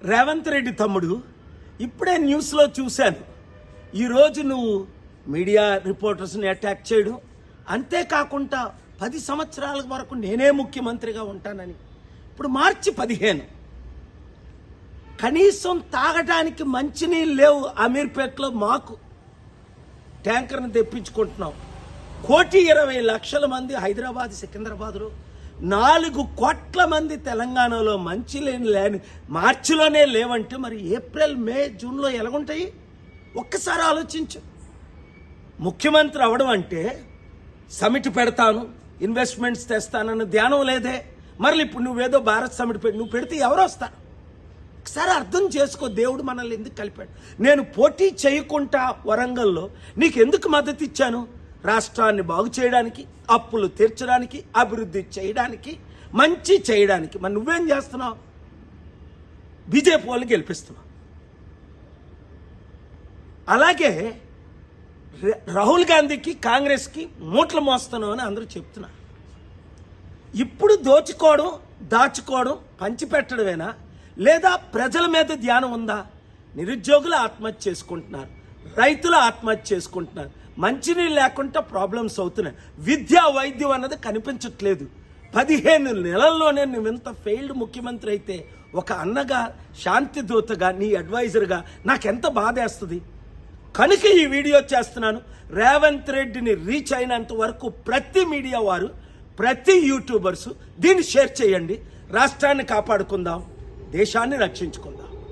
రేవంత్ రెడ్డి తమ్ముడు ఇప్పుడే న్యూస్లో చూశాను. ఈరోజు నువ్వు మీడియా రిపోర్టర్స్ని అటాక్ చేయడం, అంతేకాకుండా 10 సంవత్సరాల వరకు నేనే ముఖ్యమంత్రిగా ఉంటానని. ఇప్పుడు మార్చి 15, కనీసం తాగడానికి మంచినీళ్ళు లేవు. అమీర్పేటలో మాకు ట్యాంకర్ని తెప్పించుకుంటున్నాం. 1,20,00,000 మంది హైదరాబాద్, సికింద్రాబాద్లో, 4 కోట్ల మంది తెలంగాణలో లేని మార్చిలోనే లేవంటే మరి ఏప్రిల్, మే, జూన్లో ఎలాగుంటాయి? ఒక్కసారి ఆలోచించు. ముఖ్యమంత్రి అవడం అంటే సమిట్ పెడతాను, ఇన్వెస్ట్మెంట్స్ తెస్తానన్న ధ్యానం లేదే. మరి ఇప్పుడు నువ్వేదో భారత్ సమిట్ నువ్వు పెడితే ఎవరు వస్తారు? ఒకసారి అర్థం చేసుకో, దేవుడు మనల్ని ఎందుకు కలిపాడు. నేను పోటీ చేయకుండా వరంగల్లో నీకు ఎందుకు మద్దతు ఇచ్చాను? రాష్ట్రాన్ని బాగు చేయడానికి, అప్పులు తీర్చడానికి, అభివృద్ధి చేయడానికి, మంచి చేయడానికి. మరి నువ్వేం చేస్తున్నావు? బీజేపీ వాళ్ళు గెలిపిస్తున్నావు. అలాగే రాహుల్ గాంధీకి, కాంగ్రెస్కి మూటలు మోస్తున్నావు అని అందరూ చెప్తున్నారు. ఇప్పుడు దోచుకోవడం, దాచుకోవడం, పంచిపెట్టడమేనా, లేదా ప్రజల మీద ధ్యానం ఉందా? నిరుద్యోగులు ఆత్మహత్య చేసుకుంటున్నారు, రైతులు ఆత్మహత్య చేసుకుంటున్నారు, మంచినీళ్ళు లేకుండా ప్రాబ్లమ్స్ అవుతున్నాయి, విద్యా వైద్యం అన్నది కనిపించట్లేదు. 15 నెలల్లోనే నువ్వెంత ఫెయిల్డ్ ముఖ్యమంత్రి అయితే, ఒక అన్నగా, శాంతి దూతగా, నీ అడ్వైజర్గా నాకెంత బాధేస్తుంది. కనుక ఈ వీడియో చేస్తున్నాను. రేవంత్ రెడ్డిని రీచ్ అయినంత వరకు ప్రతి మీడియా వారు, ప్రతి యూట్యూబర్సు దీన్ని షేర్ చేయండి. రాష్ట్రాన్ని కాపాడుకుందాం, దేశాన్ని రక్షించుకుందాం.